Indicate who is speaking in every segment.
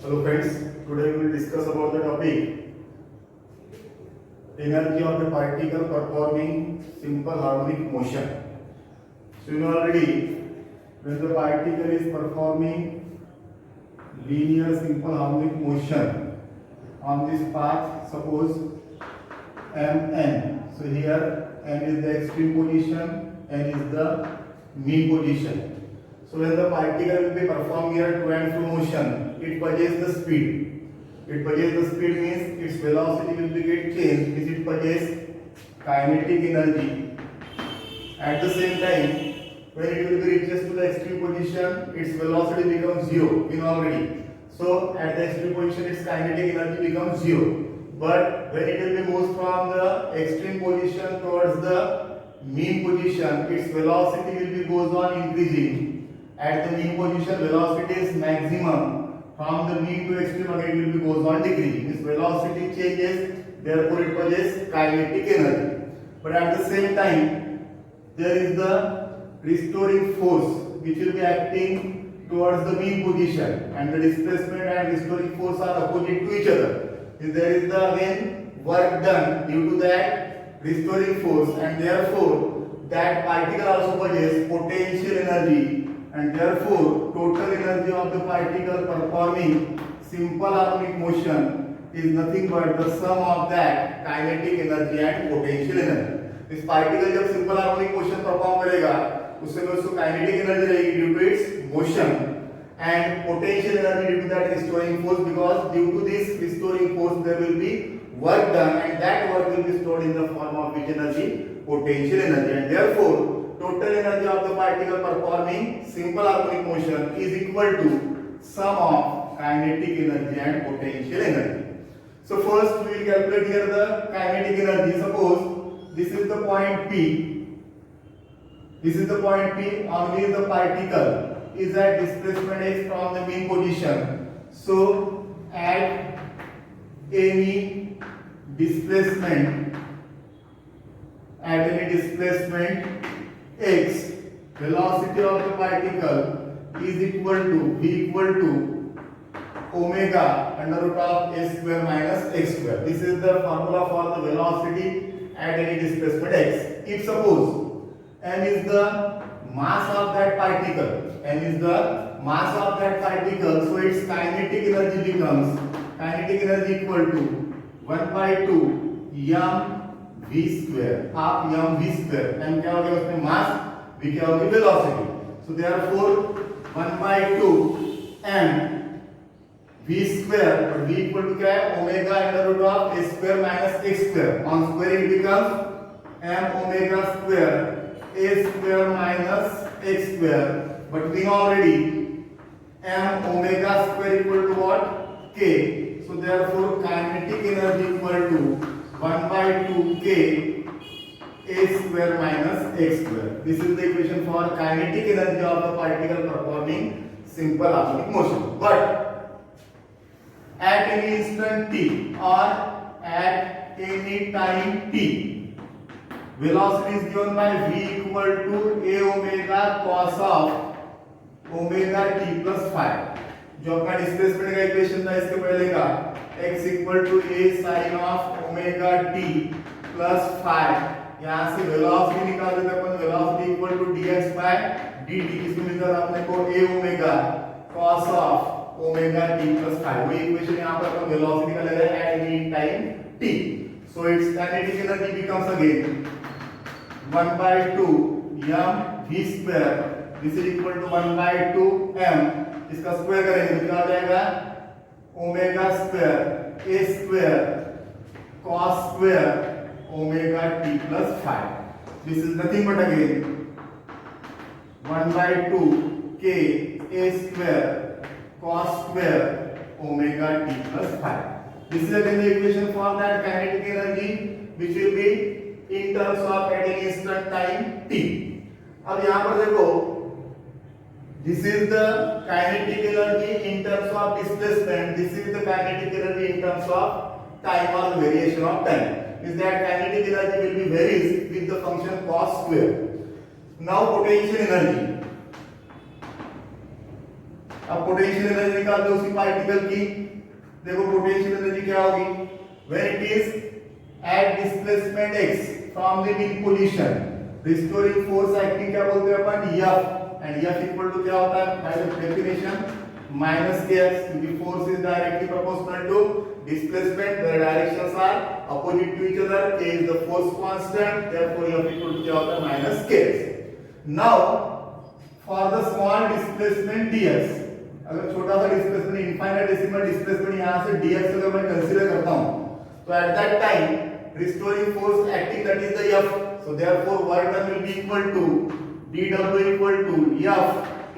Speaker 1: Hello friends, today we will discuss about the topic energy of the particle performing simple harmonic motion. So you know already when the particle is performing linear simple harmonic motion on this path, suppose Mn. So here n is the extreme position, n is the mean position. So when the particle will be performing here to and fro motion, it possesses the speed. It possesses the speed means its velocity will be get changed, means it possesses kinetic energy. At the same time, when it will be reaches to the extreme position, its velocity becomes zero. We know already. So at the extreme position, its kinetic energy becomes zero. But when it will be moved from the extreme position towards the mean position, its velocity will be goes on increasing. At the mean position, velocity is maximum. From the mean to extreme again it will be goes on decreasing. Its velocity changes, therefore it possesses kinetic energy. But at the same time, there is the restoring force which will be acting towards the mean position, and the displacement and restoring force are opposite to each other. There is the again work done due to that restoring force, and therefore that particle also possesses potential energy, and therefore total energy of the particle performing simple harmonic motion is nothing but the sum of that kinetic energy and potential energy. इस particle जब simple harmonic motion perform करेगा उससे में उसको kinetic energy रहेगी due to its motion and potential energy due to that restoring force, because due to this restoring force there will be work done, and that work will be stored in the form of which energy? Potential energy. And therefore total energy of the particle performing simple harmonic motion is equal to sum of kinetic energy and potential energy. So first we will calculate here the kinetic energy. Suppose this is the point P. This is the point P on which the particle is at displacement x from the mean position. So at any displacement x, velocity of the particle is equal to omega under root of s square minus x square. This is the formula for the velocity at any displacement x. If suppose m is the mass of that particle, so its kinetic energy becomes equal to 1 by 2 m v square, half m v square. m क्या हो गया उसमें mass, v क्या होगी velocity. So therefore 1 by 2 m v square, और v equal to क्या है omega under root of a square minus x square. On squaring becomes m omega square a square minus x square. But we know already m omega square equal to what? K. So therefore kinetic energy equal to 1 by 2 k a square minus x square. This is the equation for kinetic energy of the particle performing simple harmonic motion. But at any instant t or at any time t, velocity is given by v equal to a omega cos of omega t plus five. जो अपना displacement का equation था इसके पहले का x equal to a sine of omega t plus five. यहाँ से velocity निकाल लेते अपन. Velocity equal to dx by dt. इसमें मिलता है अपने को a omega cos of omega t plus five. वही इक्वेशन यहाँ पर अपन वेलोसिटी का ले रहे हैं at any time t. So it's kinetic energy becomes again 1 by 2 m v square. This is equal to 1 by 2 m. इसका स्क्वायर करेंगे तो क्या हो जाएगा omega square a square cos square omega t plus 5. This is nothing but again 1 by 2 k a square cos square omega t plus 5. This is again the equation for that kinetic energy which will be in terms of at any instant time t. अब यहाँ पर देखो, this is the kinetic energy in terms of displacement, this is the kinetic energy in terms of time or variation of time. Is that kinetic energy will be varies with the function cos square. Now potential energy. अब potential energy निकालते हैं उसी particle की। देखो potential energy क्या होगी, when it is at displacement x from the mean position, restoring force acting क्या बोलते हैं अपन, F, and F equal to क्या होता है by the definition minus kx, क्योंकि force is directly proportional to displacement, the directions are opposite to each other, k is the force constant, therefore F equal to क्या होता है minus kx. Now for the small displacement dx, अगर छोटा सा displacement infinite decimal displacement यहां से dx अगर मैं कंसीडर करता हूं, तो at that time restoring force acting that is the F, so therefore work done will be equal to dw equal to F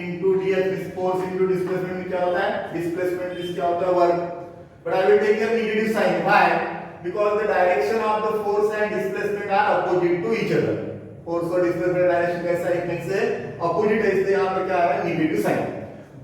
Speaker 1: into dx, this force into displacement में क्या होता है, डिस्प्लेसमेंट इज क्या होता है work. But I will take a negative sign. Why? Because the direction of the force and displacement are opposite to each other. Force और displacement direction कैसा एक में से opposite है, इसलिए यहाँ पर क्या आ रहा है negative sign.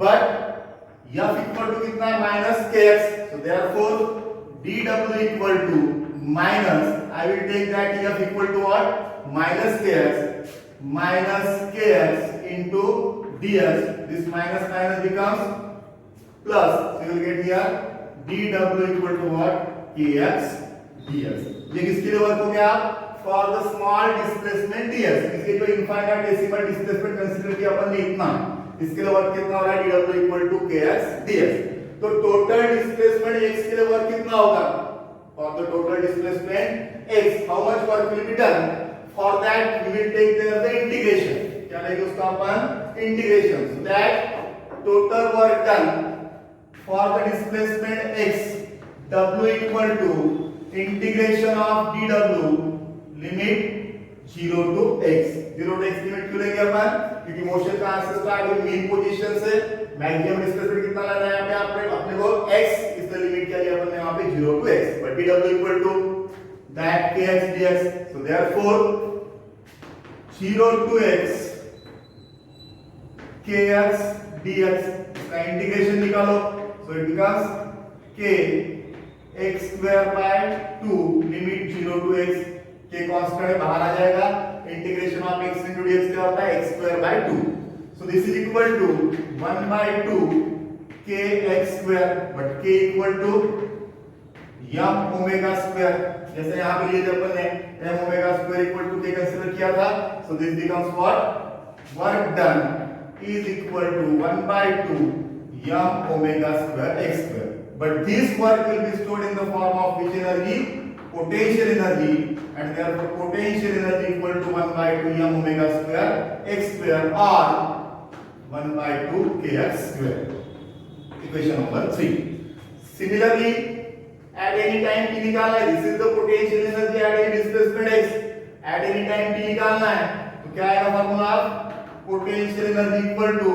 Speaker 1: But F equal to कितना है minus kx. So therefore dw equal to minus, I will take that F equal to what? Minus kx into ds. This minus minus becomes plus. So you will get here dw equal to what, kx ds. ये किसके लिए work हो गया, for the small displacement ds, इसके जो infinite decimal displacement consider किया अपन ने इतना, इसके लिए वर्क कितना हो रहा है, dw equal to kx ds. तो टोटल डिस्प्लेसमेंट x के लिए वर्क कितना होगा, for the total displacement x how much work will be done, for that we will take there the integration, क्या लेंगे उसका अपन integration, so that total work done for the displacement x, w equal to integration of dw limit 0 to x. 0 to x limit क्यों लेंगे अपन, क्योंकि motion का answer start है main position से, मैक्सिमम डिस्प्लेसमेंट कितना लेना है यहाँ पे अपने को x, इस लिमिट क्या लिया अपन ने यहाँ पे 0 to x, but dw equal to that kx dx. So therefore 0 to x kx dx का इंटीग्रेशन निकालो. So it becomes k x square by 2 limit 0 to x, k constant है बाहर आ जाएगा, integration of x into dx क्या होता है x square by 2. So this is equal to 1 by 2 k x square, but k equal to m omega square, जैसे यहाँ पे लिए थे अपन ने m omega square equal to k consider किया था. So this becomes what, work done is equal to 1 by 2 m omega square x square. But this work will be stored in the form of which energy, potential energy, and therefore potential energy equal to 1 by 2 m omega square x square or 1 by 2 kx square. Equation number 3. Similarly, at any time t निकालना है, this is the potential energy at any displacement x. At any time t निकालना है, तो क्या आएगा formula, potential energy equal to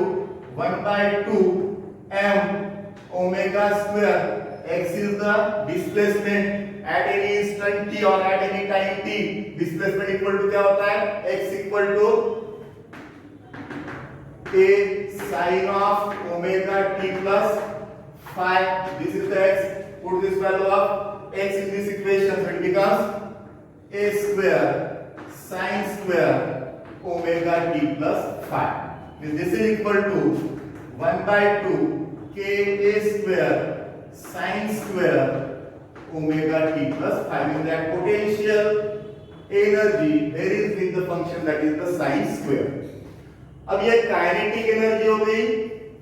Speaker 1: 1 by 2 m omega square, x is the displacement at any instant t or at any time t, displacement equal to क्या होता है, x equal to a sin of omega t plus phi. This is the x, put this value of x in this equation, so it becomes a square sin square omega t plus phi. This is equal to 1 by 2 k a square sin square omega t plus phi, means that potential energy varies with the function that is the sin square. अब ये kinetic energy हो गई,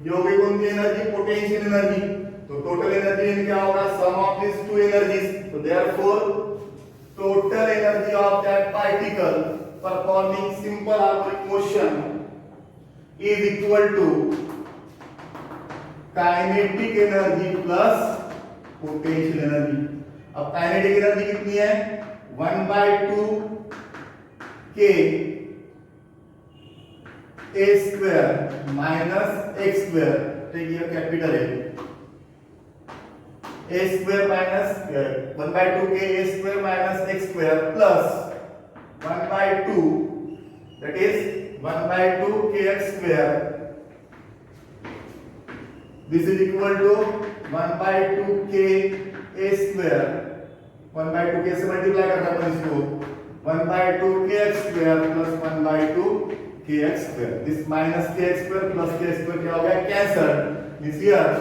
Speaker 1: ये हो गई कौन सी energy, potential energy. तो total energy क्या होगा, सम ऑफ दिस टू एनर्जीज. तो therefore total energy of that particle performing simple harmonic motion is equal to kinetic energy plus potential energy. अब काइनेटिक एनर्जी कितनी है, 1 by 2 k a square minus x square, take here capital A square minus 1 by 2 k a square minus x square plus 1 by 2, that is 1 by 2 kx square. This is equal to 1 by 2 k a square. 1 by 2 k से multiply करना अपन इसको, 1 by 2 kx square plus 1 by 2 kx square. This minus kx square plus k square क्या हो गया? Cancelled. This here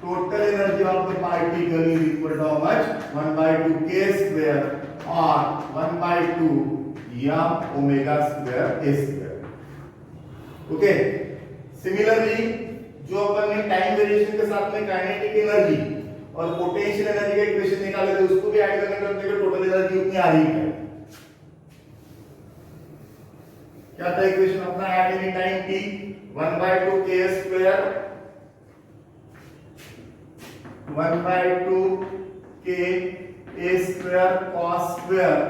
Speaker 1: total energy of the particle is equal to how much? 1 by 2 k square or 1 by 2 m omega square a square. Okay. Similarly, जो अपन ने time variation के साथ में kinetic energy और potential energy का equation निकाले थे, उसको भी ऐड करने पर देखो टोटल एनर्जी उतनी आ रही है. क्या था इक्वेशन अपना? Eight any time t 1 by 2 k square 1 by 2 k a square cos square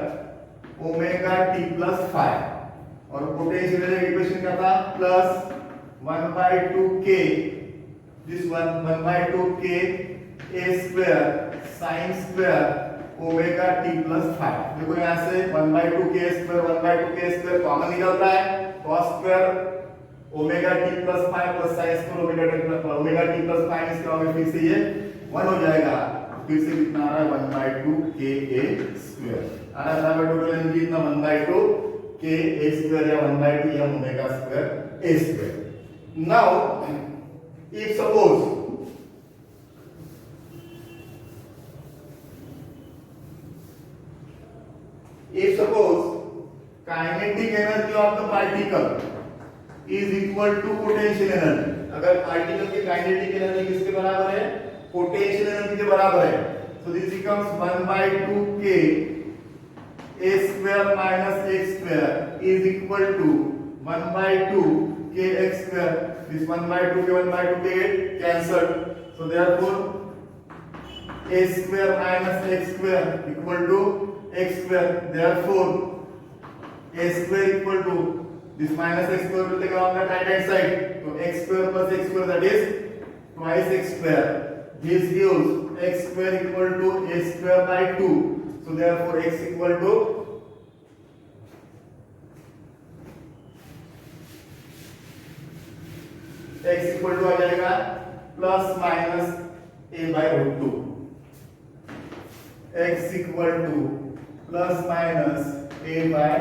Speaker 1: omega t plus 5 और पोटेंशियल एनर्जी इक्वेशन क्या था? Plus 1 by 2 k this 1 by 2 k a square sin square omega t plus 5. देखो यहाँ से 1 by 2 k square 1 by 2 k square common निकलता है, cos square omega t plus 5 plus sin square omega t plus 5 इसका होगा फिर से ये 1 हो जाएगा. फिर से कितना आ रहा है? 1 by 2 k a square आ रहा है. टोटल एनर्जी इतना 1 by 2 k a square या 1 by 2 m omega square a square. Now if suppose kinetic energy of the particle is equal to potential energy, अगर पार्टिकल की काइनेटिक एनर्जी किसके बराबर है? Potential energy के बराबर है. so this becomes 1 by 2 k a square minus x square is equal to 1 by 2 k x square. This 1 by 2 k 1 by 2 k get cancelled, so therefore a square minus x square equal to x square. Therefore a square equal to this minus x square will take on the right hand side, so x square plus x square that is twice x square. This gives x square equal to a square by 2, so therefore x equal to आ जाएगा plus minus a by root 2. x equal to plus minus a by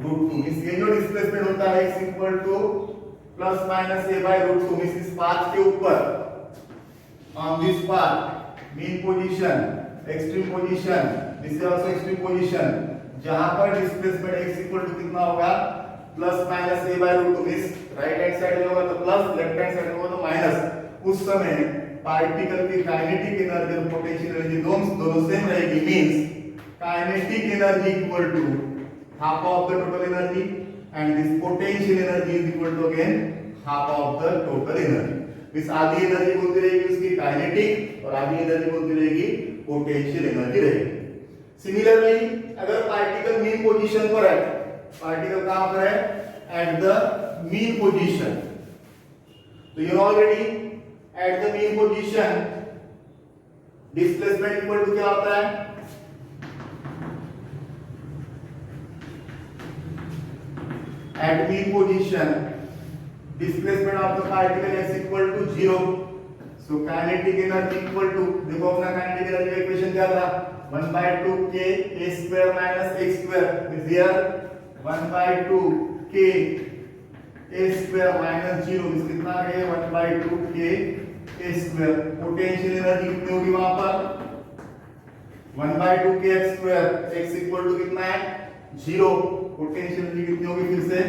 Speaker 1: root 2. इस ये जो displacement होता है x equal to plus minus a by root 2 means इस path के ऊपर on this path mean position extreme position this is also extreme position जहां पर डिस्प्लेसमेंट x equal to कितना होगा? Plus minus a by root 2 means right hand side में होगा तो प्लस, लेफ्ट हैंड साइड में होगा तो माइनस. उस समय पार्टिकल की काइनेटिक एनर्जी और पोटेंशियल एनर्जी दोनों सेम रहेगी. Means kinetic energy equal to half of the total energy and this potential energy is equal to again half of the total energy. मींस आधी एनर्जी बोलती रहेगी उसकी काइनेटिक और आधी एनर्जी बोलती रहेगी पोटेंशियल एनर्जी रहेगी. सिमिलरली अगर पार्टिकल मीन पोजीशन पर है, पार्टिकल कहां पर है? At the mean position. तो you know already eight the mean position displacement equal to क्या होता है? At mean position displacement of the particle is equal to 0. so kinetic energy equal to, देखो अपना kinetic energy का equation क्या था? 1 by 2 k a square minus x square is here 1 by 2 k a square minus 0 इस कितना आ गया? 1 by 2 k a square. Potential energy कितनी होगी वहां पर? 1 by 2 k x square. x equal to कितना है? 0. पोटेंशियल एनर्जी कितनी होगी? फिर से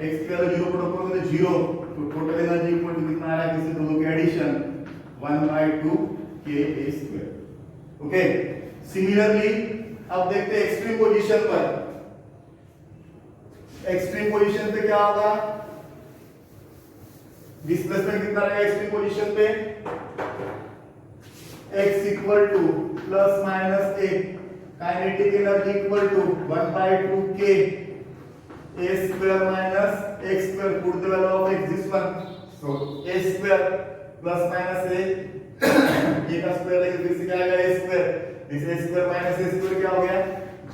Speaker 1: x स्क्वायर 0 पुट करो तो 0, तो टोटल एनर्जी इक्वल टू कितना आ रहा है? किसी दोनों के addition 1 by 2 k a square. Okay. Similarly अब देखते हैं एक्सट्रीम पोजीशन पर. एक्सट्रीम पोजीशन पे क्या होगा? डिस्प्लेसमेंट कितना रहेगा एक्सट्रीम पोजीशन पे? x equal to plus minus a. Kinetic energy equal to 1 by 2 k a square minus x square. put the value of x this one, so a square plus minus a a का square लेके फिर से क्या आएगा? a square. this a square minus a square क्या हो गया?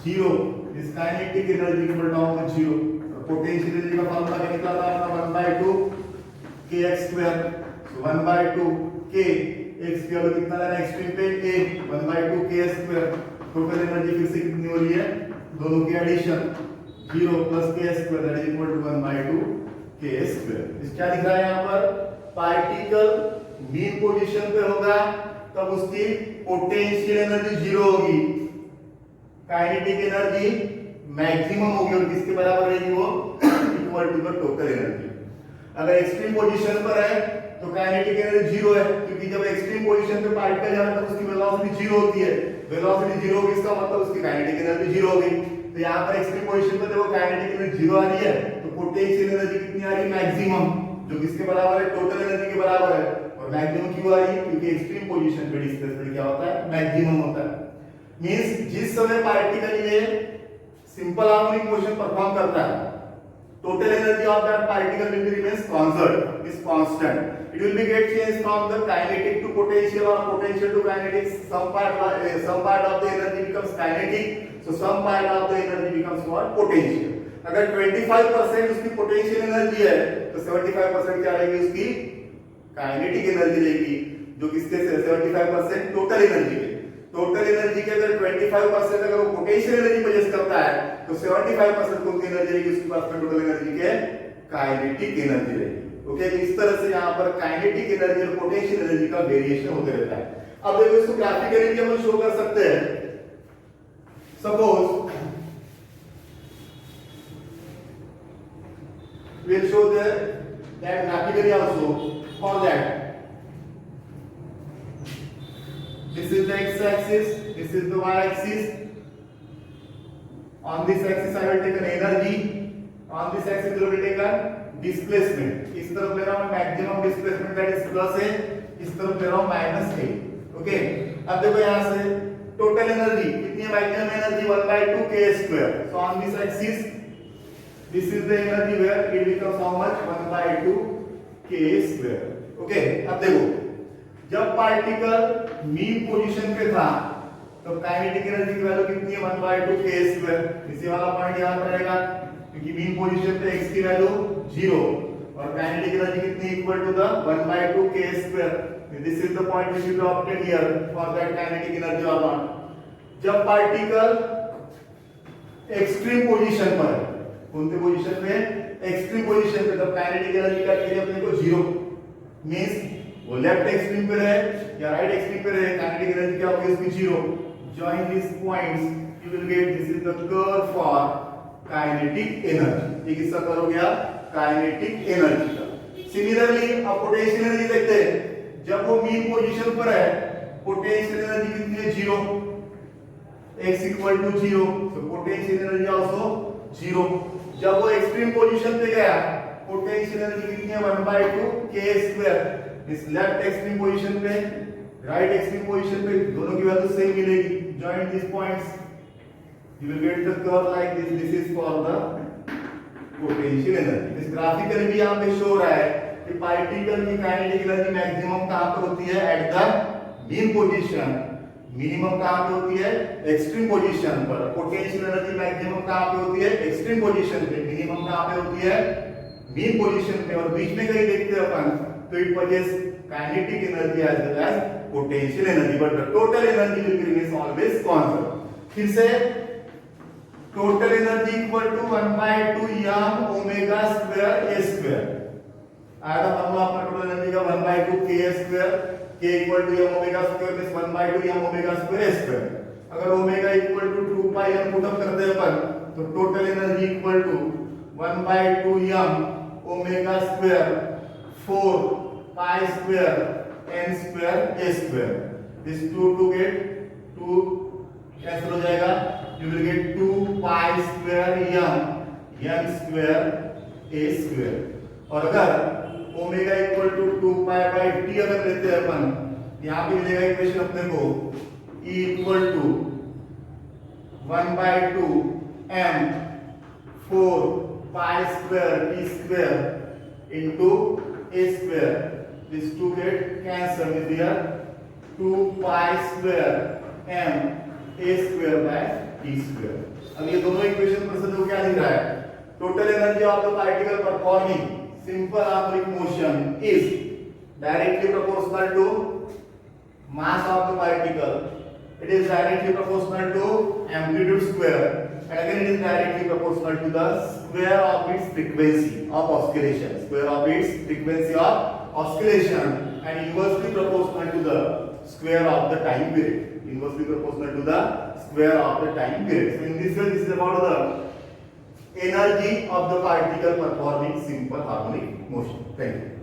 Speaker 1: 0. this kinetic energy equal to 0. Potential energy का फार्मूला क्या निकला था अपना? 1 by 2 kx square. so 1 by 2 k x की वैल्यू कितना लेना? एक्सट्रीम पे a 1 by 2 k square. Total energy फिर से कितनी हो रही है? दोनों की addition 0 plus k square that is equal to 1 by 2 के स्क्वायर। इस क्या दिख रहा है यहाँ पर, पार्टिकल मीन पोजीशन पे होगा तब उसकी पोटेंशियल एनर्जी जीरो होगी, काइनेटिक एनर्जी मैक्सिमम होगी और किसके बराबर रहेगी वो, equal to the total energy. अगर एक्सट्रीम पोजीशन पर है तो काइनेटिक एनर्जी जीरो है, क्योंकि जब एक्सट्रीम पोजीशन पे पार्टिकल जा रहा है तो उसकी वेलोसिटी जीरो होती है, वेलोसिटी जीरो होगी इसका मतलब उसकी काइनेटिक एनर्जी जीरो होगी। तो यहाँ पर एक्सट्रीम पोजीशन पर देखो काइनेटिक एनर्जी जीरो आ रही है तो पोटेंशियल एनर्जी कितनी आ रही है, मैक्सिमम, जो किसके बराबर है, टोटल एनर्जी के बराबर है। और मैक्सिमम क्यों आ रही है, क्योंकि एक्सट्रीम पोजीशन पे डिस्प्लेसमेंट क्या होता है, मैक्सिमम होता है। मींस जिस समय पार्टिकल ये सिंपल हार्मोनिक मोशन परफॉर्म करता है, total energy of that particle will be remains constant. It will be get changed from the kinetic to potential or potential to kinetic. Some part of the energy becomes kinetic, so some part of the energy becomes what, potential. अगर 25% उसकी potential energy है तो 75% क्या रहेगी उसकी kinetic energy रहेगी, जो किसके से 75% total energy के। टोटल एनर्जी के अगर 25% अगर वो पोटेंशियल एनर्जी पोजेस करता है तो 75% कौन सी एनर्जी रहेगी उसके पास में, टोटल एनर्जी के काइनेटिक एनर्जी रहेगी। ओके, तो इस तरह से यहाँ पर काइनेटिक एनर्जी और पोटेंशियल एनर्जी का वेरिएशन होते रहता है। अब देखो इसको ग्राफिकली भी हम शो कर सकते हैं। Suppose we'll show that graphically also. For that, this is the x-axis, this is the y-axis. On this axis I will take an energy, on this axis I will take a displacement. इस तरफ ले रहा हूँ maximum displacement that is plus a, इस तरफ ले रहा हूँ माइनस a। ओके, अब देखो यहाँ से टोटल एनर्जी कितनी है, maximum energy 1/2 k square. So on this axis this is the energy where it becomes how much, 1/2 k square. Okay, अब देखो जब पार्टिकल मीन पोजीशन पे था तो काइनेटिक एनर्जी की वैल्यू कितनी है, 1/2 k स्क्वायर। इसी वाला पॉइंट यहां पर रहेगा क्योंकि मीन पोजीशन पे x की वैल्यू 0 और काइनेटिक एनर्जी कितनी, equal to the 1/2 k square. This is the point which we obtain here for that kinetic energy of one. जब पार्टिकल एक्सट्रीम पोजीशन पर है, कौन सी पोजीशन पे, एक्सट्रीम पोजीशन पे, तब काइनेटिक एनर्जी का चाहिए अपने को 0। मींस वो लेफ्ट एक्सट्रीम पे रहे या राइट एक्सट्रीम पे रहे, काइनेटिक एनर्जी क्या होगी उसकी 0। join these points you will get, this is the curve for kinetic energy। ये किसका कर्व हो गया, काइनेटिक एनर्जी का। सिमिलरली अब पोटेंशियल एनर्जी देखते हैं, जब वो मीन पोजीशन पर है पोटेंशियल एनर्जी कितनी है, 0, x equal to 0, so potential energy also 0। जब वो एक्सट्रीम पोजीशन पे गया पोटेंशियल एनर्जी कितनी है, 1/2 k स्क्वायर। इस लेफ्ट एक्सट्रीम पोजीशन पे राइट एक्सट्रीम पोजीशन पे दोनों की वैल्यू सेम मिलेगी। Join this points you will get the curve like this. This is for the potential energy. इस ग्राफिकली भी यहां पे शो हो रहा है कि पार्टिकल की काइनेटिक एनर्जी मैक्सिमम कहां पर होती है, at the mean position. Minimum कहां पे होती है, एक्सट्रीम पोजीशन पर। पोटेंशियल एनर्जी मैक्सिमम कहां पे होती है, एक्सट्रीम पोजीशन पे। मिनिमम कहां पे होती है, मीन पोजीशन पे। और बीच में कहीं देखते हैं अपन तो it possess kinetic energy as well as potential energy, but the total energy will remain always constant। फिर से total energy equal to 1/2 m omega square a square। आया था फॉर्मूला अपना टोटल एनर्जी का 1/2 k square, k equal to m omega square means 1/2 m omega square a square। अगर omega equal to 2 pi m put up करते हैं अपन तो total energy equal to 1/2 m omega square 4 pi square n square a square। this 2 get 2 cancel हो जाएगा, you will get 2 pi square n square a square। और अगर omega equal to 2 pi by t अगर लेते हैं अपन, यहाँ पे मिलेगा इक्वेशन अपने को E equal to 1/2 m 4 pi square t square into a square। These 2 get cancelled with here 2 pi square m a square by t square। अब ये दोनों इक्वेशन पर से जो क्या लिख रहा है, total energy of the particle performing simple harmonic motion is directly proportional to mass of the particle। it is directly proportional to amplitude square and again it is directly proportional to the square of its frequency of oscillation, square of its frequency of oscillation, and inversely proportional to the square of the time period, inversely proportional to the square of the time period. So in this way, this is about the energy of the particle performing simple harmonic motion. Thank you.